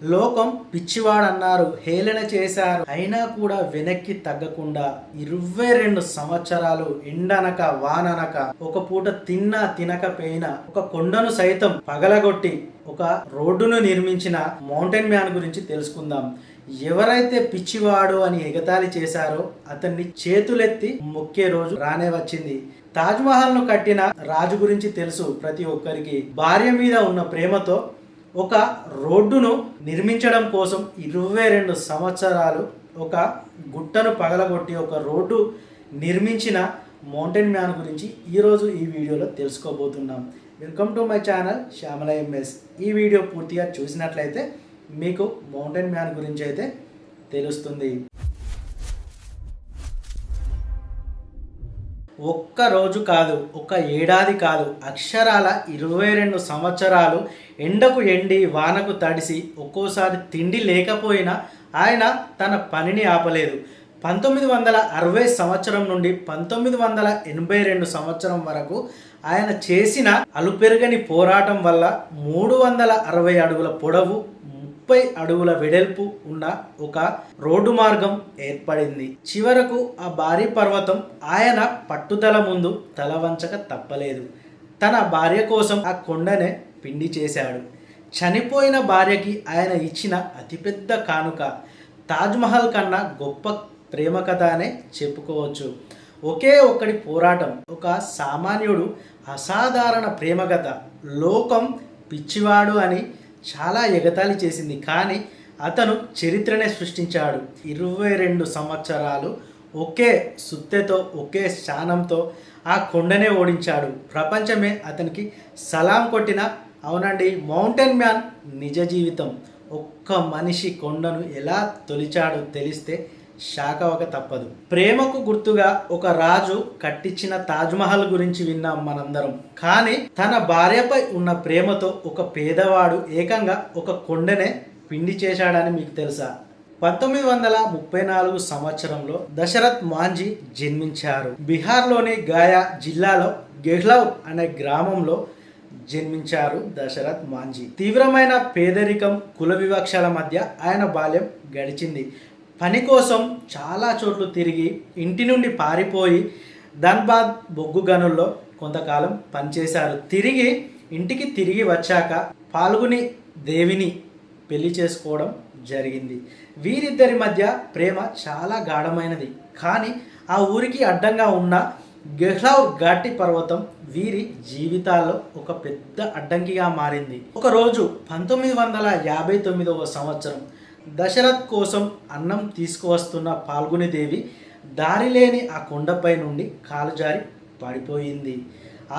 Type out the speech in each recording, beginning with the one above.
లోకం పిచ్చివాడన్నారు, హేళన చేశారు. అయినా కూడా వెనక్కి తగ్గకుండా 22 సంవత్సరాలు ఎండనక వాననక ఒక పూట తిన్నా తినకపోయినా ఒక కొండను సైతం పగలగొట్టి ఒక రోడ్డును నిర్మించిన మౌంటైన్ మ్యాన్ గురించి తెలుసుకుందాం. ఎవరైతే పిచ్చివాడు అని ఎగతాళి చేశారో అతన్ని చేతులెత్తి మొక్కే రోజు రానే వచ్చింది. తాజ్మహల్ ను కట్టిన రాజు గురించి తెలుసు ప్రతి ఒక్కరికి. భార్య మీద ఉన్న ప్రేమతో ఒక రోడ్డును నిర్మించడం కోసం 22 సంవత్సరాలు ఒక గుట్టను పగలగొట్టి ఒక రోడ్డు నిర్మించిన మౌంటైన్ మ్యాన్ గురించి ఈరోజు ఈ వీడియోలో తెలుసుకోబోతున్నాం. Welcome to my channel Shyamala MS. ఈ వీడియో పూర్తిగా చూసినట్లయితే మీకు మౌంటైన్ మ్యాన్ గురించి అయితే తెలుస్తుంది. ఒక్క రోజు కాదు, ఒక ఏడాది కాదు, అక్షరాల 22 సంవత్సరాలు ఎండకు ఎండి వానకు తడిసి ఒక్కోసారి తిండి లేకపోయినా ఆయన తన పనిని ఆపలేదు. 1960 సంవత్సరం నుండి 1982 సంవత్సరం వరకు ఆయన చేసిన అలుపెరగని పోరాటం వల్ల 360 అడుగుల పొడవు 30 అడుగుల వెడల్పు ఉన్న ఒక రోడ్డు మార్గం ఏర్పడింది. చివరకు ఆ భారీ పర్వతం ఆయన పట్టుదల ముందు తల వంచక తప్పలేదు. తన భార్య కోసం ఆ కొండనే పిండి చేశాడు. చనిపోయిన భార్యకి ఆయన ఇచ్చిన అతిపెద్ద కానుక. తాజ్మహల్ కన్నా గొప్ప ప్రేమ కథ అనే చెప్పుకోవచ్చు. ఒకే ఒక్కడి పోరాటం, ఒక సామాన్యుడు అసాధారణ ప్రేమ కథ. లోకం పిచ్చివాడు అని చాలా ఎగతాళి చేసింది, కానీ అతను చరిత్రనే సృష్టించాడు. 22 సంవత్సరాలు ఒకే సుత్తెతో ఒకే శానంతో ఆ కొండనే ఓడించాడు. ప్రపంచమే అతనికి సలాం కొట్టిన అవునండి మౌంటైన్ మ్యాన్ నిజ జీవితం. ఒక్క మనిషి కొండను ఎలా తొలిచాడో తెలిస్తే షాక్ అవ్వక తప్పదు. ప్రేమకు గుర్తుగా ఒక రాజు కట్టించిన తాజ్మహల్ గురించి విన్నాం మనందరం. కానీ తన భార్యపై ఉన్న ప్రేమతో ఒక పేదవాడు ఏకంగా ఒక కొండనే పిండి చేశాడని మీకు తెలుసా? 1934 సంవత్సరంలో దశరథ్ మాంఝీ జన్మించారు. బీహార్లోని గయా జిల్లాలో గెహ్లవ్ అనే గ్రామంలో జన్మించారు దశరథ్ మాంఝీ. తీవ్రమైన పేదరికం, కుల వివక్షల మధ్య ఆయన బాల్యం గడిచింది. పని కోసం చాలా చోట్ల తిరిగి ఇంటి నుండి పారిపోయి ధన్బాద్ బొగ్గు గనుల్లో కొంతకాలం పనిచేశారు. ఇంటికి తిరిగి వచ్చాక పాల్గొని దేవిని పెళ్లి చేసుకోవడం జరిగింది. వీరిద్దరి మధ్య ప్రేమ చాలా గాఢమైనది. కానీ ఆ ఊరికి అడ్డంగా ఉన్న గెహ్లవ్ ఘాటి పర్వతం వీరి జీవితాల్లో ఒక పెద్ద అడ్డంకిగా మారింది. ఒకరోజు 1959 సంవత్సరం దశరథ్ కోసం అన్నం తీసుకువస్తున్న పాల్గొనిదేవి దారి లేని ఆ కొండపై నుండి కాలు జారి పడిపోయింది.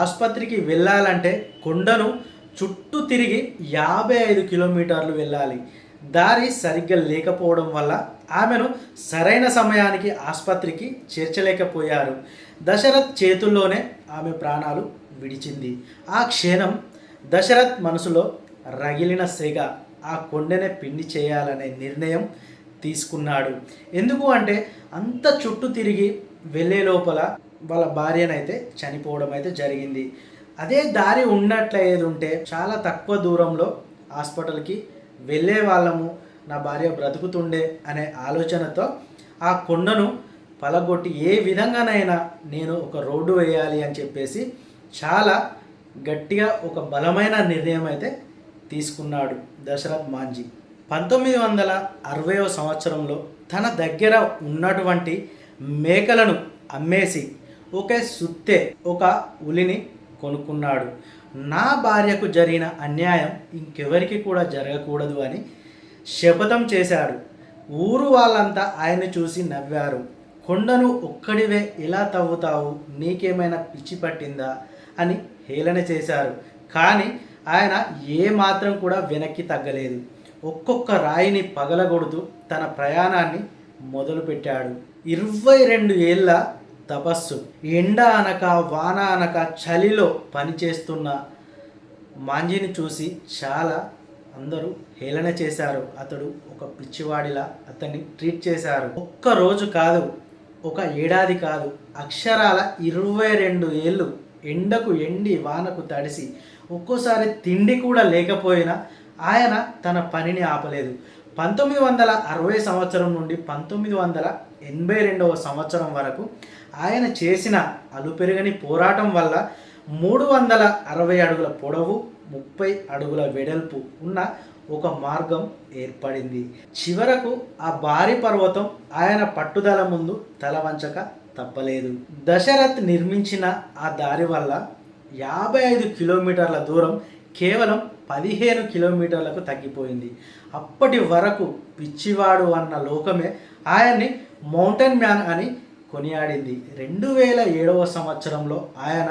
ఆసుపత్రికి వెళ్ళాలంటే కొండను చుట్టూ తిరిగి 55 కిలోమీటర్లు వెళ్ళాలి. దారి సరిగ్గా లేకపోవడం వల్ల ఆమెను సరైన సమయానికి ఆసుపత్రికి చేర్చలేకపోయారు. దశరథ్ చేతుల్లోనే ఆమె ప్రాణాలు విడిచింది. ఆ క్షణం దశరథ్ మనసులో రగిలిన సెగ ఆ కొండనే పిండి చేయాలనే నిర్ణయం తీసుకున్నాడు. ఎందుకు అంటే అంత చుట్టూ తిరిగి వెళ్ళే లోపల వాళ్ళ భార్యనైతే చనిపోవడం అయితే జరిగింది. అదే దారి ఉన్నట్లయితే ఉంటే చాలా తక్కువ దూరంలో హాస్పిటల్కి వెళ్ళే వాళ్ళము, నా భార్య బ్రతుకుతుండే అనే ఆలోచనతో ఆ కొండను పలగొట్టి ఏ విధంగానైనా నేను ఒక రోడ్డు వేయాలి అని చెప్పేసి చాలా గట్టిగా ఒక బలమైన నిర్ణయం అయితే తీసుకున్నాడు దశరథ్ మాంఝీ. 1960 సంవత్సరంలో తన దగ్గర ఉన్నటువంటి మేకలను అమ్మేసి ఒక సుత్తె, ఒక ఉలిని కొనుక్కున్నాడు. నా భార్యకు జరిగిన అన్యాయం ఇంకెవరికి కూడా జరగకూడదు అని శపథం చేశాడు. ఊరు వాళ్ళంతా ఆయన్ని చూసి నవ్వారు. కొండను ఒక్కడివే ఎలా తవ్వుతావు, నీకేమైనా పిచ్చి పట్టిందా అని హేళన చేశారు. కానీ ఆయన ఏమాత్రం కూడా వెనక్కి తగ్గలేదు. ఒక్కొక్క రాయిని పగలగొడుతూ తన ప్రయాణాన్ని మొదలుపెట్టాడు. 22 ఏళ్ళ తపస్సు. ఎండ అనక వాన అనక చలిలో పనిచేస్తున్న మాంఝీని చూసి చాలా అందరూ హేళన చేశారు. అతడు ఒక పిచ్చివాడిలా అతన్ని ట్రీట్ చేశారు. ఒక్క రోజు కాదు, ఒక ఏడాది కాదు, అక్షరాల 22 ఏళ్ళు ఎండకు ఎండి వానకు తడిసి ఒక్కోసారి తిండి కూడా లేకపోయినా ఆయన తన పనిని ఆపలేదు. 1960 సంవత్సరం నుండి 1982 సంవత్సరం వరకు ఆయన చేసిన అలుపెరగని పోరాటం వల్ల 360 అడుగుల పొడవు, 30 అడుగుల వెడల్పు ఉన్న ఒక మార్గం ఏర్పడింది. చివరకు ఆ భారీ పర్వతం ఆయన పట్టుదల ముందు తలవంచక తప్పలేదు. దశరథ్ నిర్మించిన ఆ దారి వల్ల 55 కిలోమీటర్ల దూరం కేవలం 15 కిలోమీటర్లకు తగ్గిపోయింది. అప్పటి వరకు పిచ్చివాడు అన్న లోకమే ఆయన్ని మౌంటైన్ మ్యాన్ అని కొనియాడింది. 2007 సంవత్సరంలో ఆయన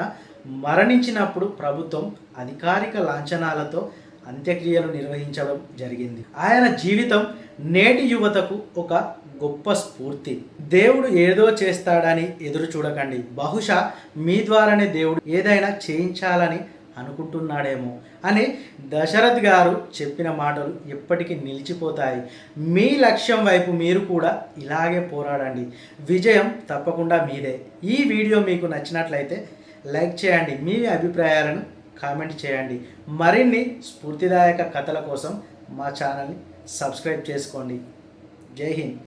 మరణించినప్పుడు ప్రభుత్వం అధికారిక లాంఛనాలతో అంత్యక్రియలు నిర్వహించడం జరిగింది. ఆయన జీవితం నేటి యువతకు ఒక గొప్ప స్ఫూర్తి. దేవుడు ఏదో చేస్తాడని ఎదురు చూడకండి. బహుశా మీ ద్వారానే దేవుడు ఏదైనా చేయించాలని అనుకుంటున్నాడేమో అని దశరథ్ గారు చెప్పిన మాటలు ఎప్పటికీ నిలిచిపోతాయి. మీ లక్ష్యం వైపు మీరు కూడా ఇలాగే పోరాడండి. విజయం తప్పకుండా మీదే. ఈ వీడియో మీకు నచ్చినట్లయితే లైక్ చేయండి. మీ అభిప్రాయాలను కామెంట్ చేయండి. మరిన్ని స్ఫూర్తిదాయక కథల కోసం మా ఛానల్ని సబ్స్క్రైబ్ చేసుకోండి. జై హింద్.